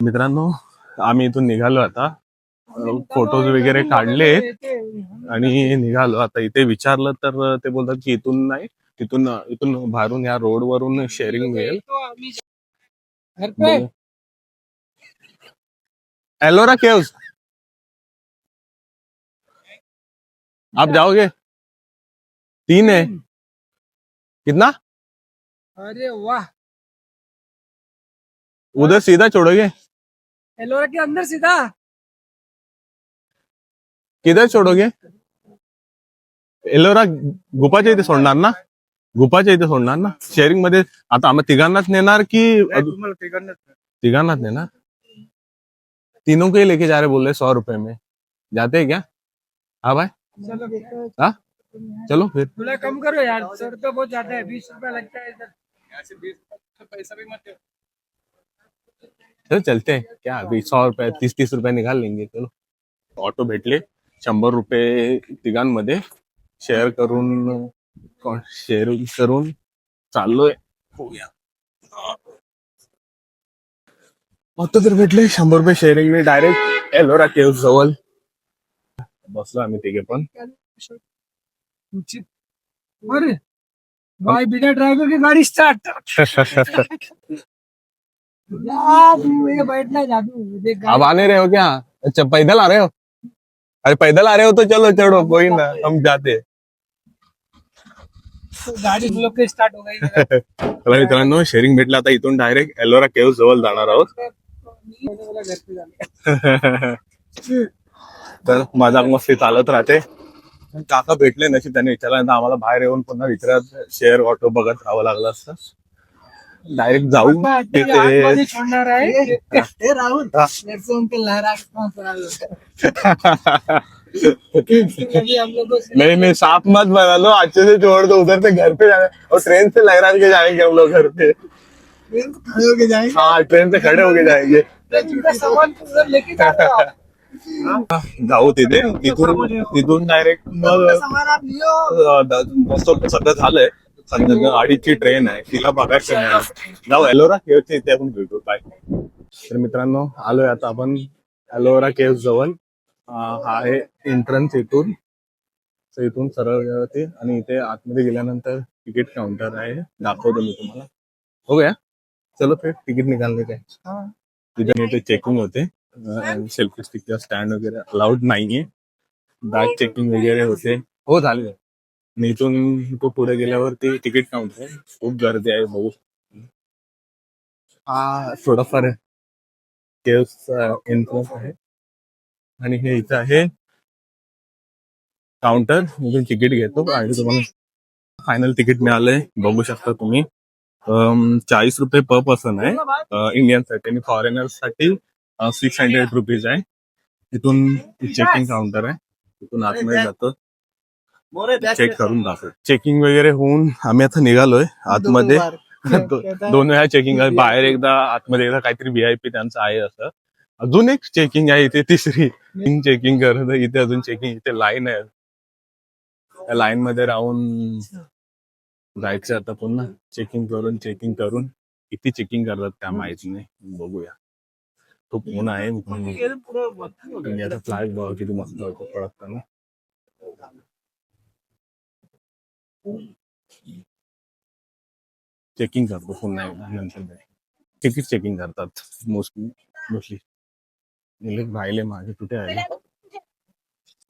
मित्रांनो, आम्ही इथून निघालो आता. फोटोज वगैरे काढले आणि निघालो आता. इथे विचारलं तर ते बोलतात की इथून नाही, इथून इथून बाहेरून या रोड वरून शेअरिंग मिळेल. एलोरा केव्स आप जाओगे? 3 है. कितना? अरे वाह, उधर सीधा छोड़ोगे? एलोरा के अंदर सीधा किधर छोड़ोगे? एलोरा गुफाच्या इथे सोडणार ना? गुफाच्या इथे सोडणार ना? शेअरिंग मध्ये आता आम्ही तिघांनाच नेणार की तिघांनाच नेणार? तीनों को ही लेके जा रहे बोल रहे 100 रुपए में. जाते हैं क्या? हाँ भाई. चलो हाँ चलो फिर. थोड़ा कम करो यार, 100 रुपया बहुत ज्यादा है, 20 रुपया लगता है इधर। पैसा भी मत चलो चलते हैं क्या, अभी 100 रुपये 30 रुपये निकाल लेंगे. चलो. ऑटो भेटले 100 रुपये तिघांमध्ये शेअर करून चाललोय. हो गया. ऑटो तर भेटले 100 रुपये शेअरिंग में डायरेक्ट एलोरा केव्ह जवळ बसलो आम्ही तिघे पण. अरे भाई, बिना ड्राइवर की गाड़ी स्टार्ट। बैठना जादू। अब आने रहे हो क्या? अच्छा पैदल आ रहे हो? अरे पैदल आ रहे हो तो चलो चढ़ो, कोई ना, हम जाते. गाड़ी लोग के स्टार्ट हो गई। चला मित्रांनो, शेअरिंग भेटलं. आता इथून डायरेक्ट एलोरा केव्ह जवळ जाणार आहोत. तर मजाक मस्ती चालत राहते. काका भेटले नशीब, त्यांनी विचारल्यानंतर आम्हाला बाहेर येऊन पुन्हा विचारत शेअर ऑटो बघत राहावं लागलं असतं. डायरेक्ट जाऊ तिथे. छोड़ना रहा है राहुल, हम लोग को नहीं साफ मत बना लो, अच्छे से छोड़ दो. उधर से घर पे जाना और ट्रेन से लहरा के जाएंगे हम लोग घर पे. खड़े होके जाएंगे। हाँ ट्रेन से खड़े होके जाएंगे. सामान उधर लेके जाते हो आप। जाऊ तिथे. तिथून डायरेक्ट मग सामान आप लियो। मस्त सगळं झालंय. संध्याकाळी 2:30ची ट्रेन आहे, तिला बघायचं नाही. जाऊ एलोरा केव्हच्या इथे आपण भेटू. बाय. तर मित्रांनो, आलोय आता आपण एलोरा केव्ह जवळ. हा आहे एंट्रन्स इथून. तर इथून सरळ ते आणि इथे आतमध्ये गेल्यानंतर तिकीट काउंटर आहे, दाखवतो मी तुम्हाला. हो गया. चलो फिर तिकीट निकालने का. तिथे इथे चेकिंग होते. सेल्फी स्टिकचा स्टँड वगैरे अलाउड नाहीये. बॅग चेकिंग वगैरे होते. हो झाले. आणि इथून तो पुढे गेल्यावरती तिकीट काउंटर आहे. खूप गर्दी आहे भाऊ. हा थोडाफार केव्हचा एंट्रन्स आहे आणि हे इथं आहे काउंटर. इथून तिकीट घेतो आणि तुम्हाला फायनल तिकीट मिळालंय, बघू शकता तुम्ही. 40 रुपये पर पर्सन आहे इंडियन साठी, आणि फॉरेनर साठी 600 रुपीज आहे. इथून चेकिंग काउंटर आहे, तिथून आतमध्ये जातो, चेक करून दाखव. चेकिंग वगैरे होऊन आम्ही आता निघालोय आतमध्ये. 2 वेळा चेकिंग आहे, बाहेर एकदा, आतमध्ये एकदा. काहीतरी VIP त्यांचं आहे असं. अजून एक चेकिंग आहे इथे, तिसरी चेकिंग करत. इथे अजून चेकिंग, इथे लाईन आहे. त्या लाईन मध्ये राहून जायचं आता पुन्हा. चेकिंग करून किती चेकिंग करतात त्या माहिती नाही, बघूया. तो फोन आहे इंडियाचा फ्लॅग बघा किती मस्त होतो पडताना. चेकिंग करतो पुन्हा नंतर. तिकीट चेकिंग करतात मोस्टली. राहिले माझे कुठे आहे.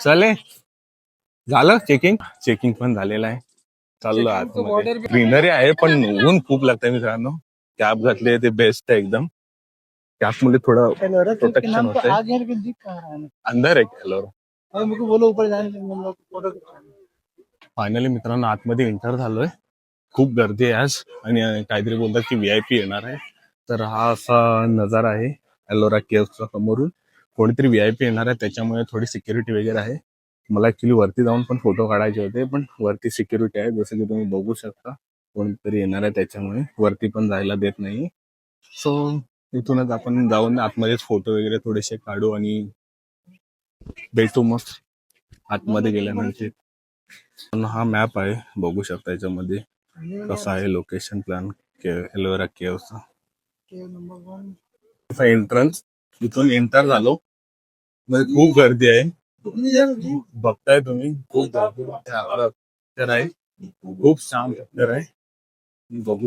चले झालं चेकिंग पण झालेलं आहे. चाललो आतमध्ये. ग्रीनरी आहे पण ऊन खूप लागतंय मित्रांनो. कॅप घातली ते बेस्ट आहे एकदम. कॅप मध्ये थोडं प्रोटेक्शन होतंय. अंदर आहे एलोरा. फायनली मित्रांनो आतमध्ये एंटर झालोय. खूप गर्दी आहे आज आणि काहीतरी बोलतात की VIP येणार आहे. तर हा असा नजारा आहे एलोरा केव्हचा समोरून. कोणीतरी VIP येणार आहे, त्याच्यामुळे थोडी सिक्युरिटी वगैरे आहे. मला ऍक्च्युली वरती जाऊन पण फोटो काढायचे होते, पण वरती सिक्युरिटी आहे, जसं की तुम्ही बघू शकता. कोणीतरी येणार आहे त्याच्यामुळे वरती पण जायला देत नाही. सो इथूनच आपण जाऊन आतमध्येच फोटो वगैरे थोडेसे काढू आणि भेटू मग आतमध्ये गेल्यानंतर. हा मॅप आहे, बघू शकता याच्यामध्ये कसा आहे लोकेशन प्लॅन एलोरा केव्हचा. एंट्रन्स इथून एंटर झालो. म्हणजे खूप गर्दी आहे. बघताय तुम्ही खूप गर्दी पिक्चर आहे. खूप छान पिक्चर आहे. बघू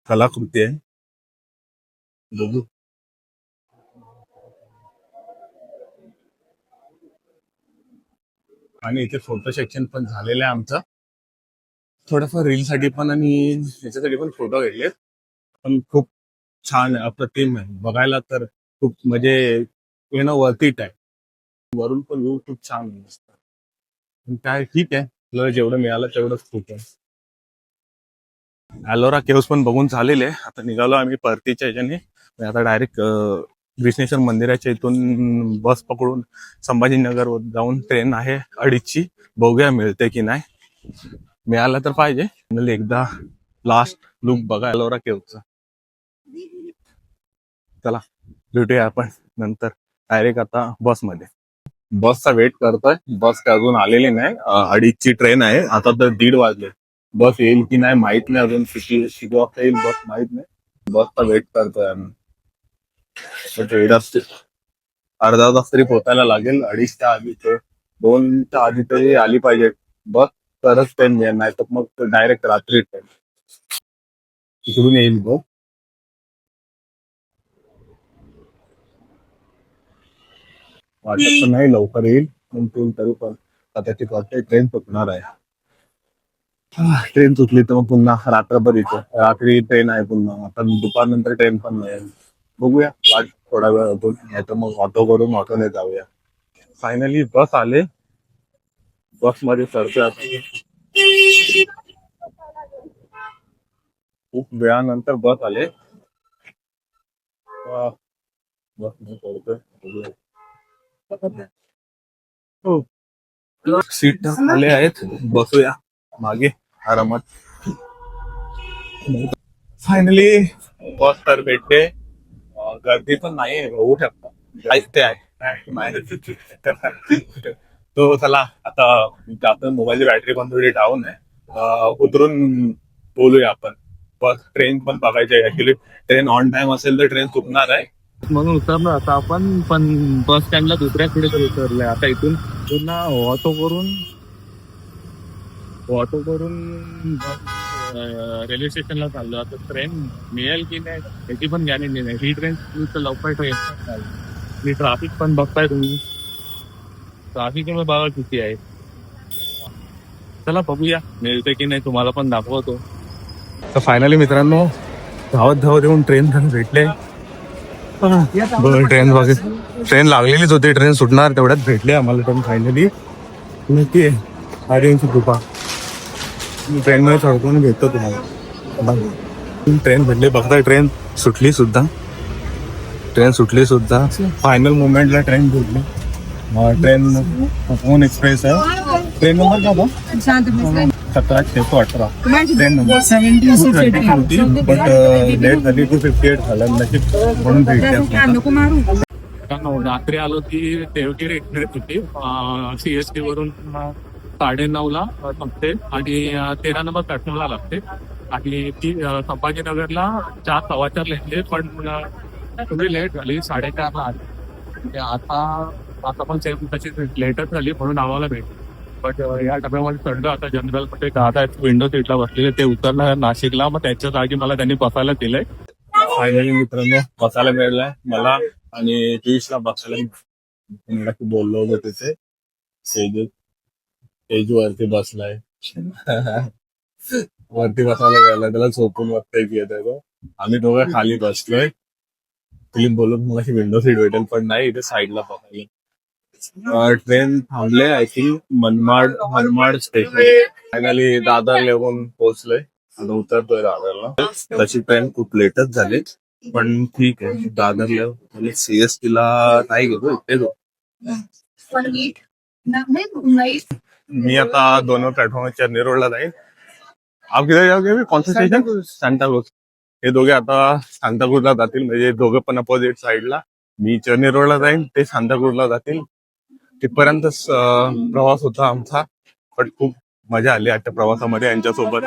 कलाकृती आहे. बघू आणि इथे फोटो सेक्शन पण झालेलं आहे आमचं. थोडंफार रील साठी पण आणि याच्यासाठी पण फोटो घेतलेत. पण खूप छान आहे, अप्रतिम आहे बघायला तर. खूप म्हणजे येणं वर्थिट आहे. वरून पण व्ह्यू खूप छान आहे. मस्त. पण काय ठीक आहे, आपल्याला जेवढं मिळालं तेवढंच खूप आहे. अलोरा केव्स पण बघून झालेले. आता निघालो आम्ही परतीच्या ह्याच्याने. आणि आता डायरेक्ट विष्णेश्वर मंदिराच्या इथून बस पकडून संभाजीनगर जाऊन ट्रेन आहे 2:30ची. बघूया मिळते की नाही. मिळालं तर पाहिजे. म्हणजे एकदा लास्ट लुक बघा अलोरा केव्हचा. चला भेटूया आपण नंतर डायरेक्ट आता बसमध्ये. बसचा वेट करतोय. बस काय अजून आलेली नाही. 2:30ची ट्रेन आहे. आता तर 1:30 वाजले. बस येईल की नाही माहित नाही अजून. किती वाजता येईल बस माहित नाही. बसचा वेट करतोय आम्ही. पण वेळ असते. अर्धा तास तरी पोहोचायला लागेल. 2:30च्या आधी ते 2च्या आधी तरी आली पाहिजे बस. तरच ट्रेन मिळेल, नाही तर मग डायरेक्ट रात्री ट्रेन तिकडून येईल बस. वाटत तर नाही लवकर येईल, पण तरी पण कदाचित वाटतंय ट्रेन सुटणार आहे. ट्रेन सुटली तर मग पुन्हा रात्रभर येतो. रात्री ट्रेन आहे पुन्हा. आता दुपारनंतर ट्रेन पण नाही. बघूया वाट थोडा वेळ होतो, नाही तर मग ऑटो करून ऑटोने जाऊया. फायनली बस आले. बस मध्ये चढतोय आता. खूप वेळानंतर बस आले. बस मध्ये चढतोय. बघूया. हो, सीट आले आहेत. बसूया मागे आरामात. फायनली बस तर भेटते. गर्दी पण नाही होऊ शकता. ऐकते आहे. तो चला आता जातो. मोबाईलची बॅटरी पण थोडी डाऊन आहे. उतरून बोलूया आपण. बस ट्रेन पण बघायची आहे. ऍक्च्युली ट्रेन ऑन टाइम असेल तर ट्रेन चुकणार आहे म्हणून उतरलो आता आपण. पण बस स्टँडला दुसऱ्या कुठेतरी उतरलंय. आता इथून पुन्हा ऑटो करून रेल्वे स्टेशनला चाललो. आता ट्रेन मिळेल की नाही याची पण गॅरंटी नाही. ही ट्रेन लवकर ट्रेन. ट्राफिक पण बघताय तुम्ही. ट्राफिक बघा किती आहे. चला बघूया मिळते की नाही, तुम्हाला पण दाखवतो. तर फायनली मित्रांनो धावत येऊन ट्रेन भेटले. ट्रेन लागलेलीच होती. ट्रेन सुटणार तेवढ्यात भेटले आम्हाला ट्रेन फायनली. नक्की आर्यनची कृपा. ट्रेन मध्ये चढतो भेटतो तुम्हाला. ट्रेन भेटली. बघताय ट्रेन सुटली सुद्धा. फायनल मोमेंटला ट्रेन भेटली. ट्रेन कोकण एक्सप्रेस आहे. ट्रेन नंबर काय होता? 1718. ट्रेन नंबर 220 होती, बट लेट झाली. 258 झालं नशीब म्हणून भेटते. रात्री आलो ती देवगिरी एक्सप्रेस होती. CST वरून 9:30ला संपते आणि 13 नंबर प्लॅटफॉर्मला लागते. आणि ती संभाजीनगरला 4:15 लेटले. पण तुम्ही लेट झाली 4:30ला आली. आता पण सेम तशी लेटच झाली म्हणून आम्हाला भेट. बट या डब्यामध्ये चढलं. आता जनरल मध्ये दादा विंडो सीटला बसलेले, ते उतरणार नाशिकला. मग त्याच्या जागी मला त्यांनी बसायला दिलंय. फायनली मित्रांनो बसायला मिळालंय मला. आणि टीशला बसायला बोललो होतो तिथे. स्टेज वरती बसलाय. वरती बसायला मिळालं त्याला. झोपून बघताय की येत. आम्ही दोघं खाली बसलोय. फिल्म बोलून मला विंडो सीट भेटेल, पण नाही इथे साईडला बघायला. ट्रेन थांबले I think Manmad station. Finally Dadar येऊन पोहोचलोय. आता उतरतोय दादरला. तशी ट्रेन खूप लेटच झाली, पण ठीक आहे. दादरला CST ला नाही गेलो, इथेच होतो. मी आता 2 प्लॅटफॉर्म चेन्नई रोडला जाईल. आप किधर जाओगे? कौन सा स्टेशन? सांताक्रूज. हे दोघे आता सांताक्रूजला जातील. म्हणजे दोघं पण अपोजिट साईडला. मी चेन्नई रोडला जाईल, ते सांताक्रूजला जातील. तिथपर्यंत प्रवास होता आमचा. पण खूप मजा आली आजच्या प्रवासामध्ये यांच्यासोबत.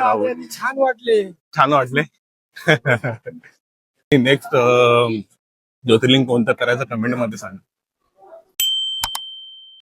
छान वाटले. छान वाटले. नेक्स्ट ज्योतिर्लिंग कोणतं करायचं कमेंट मध्ये सांग.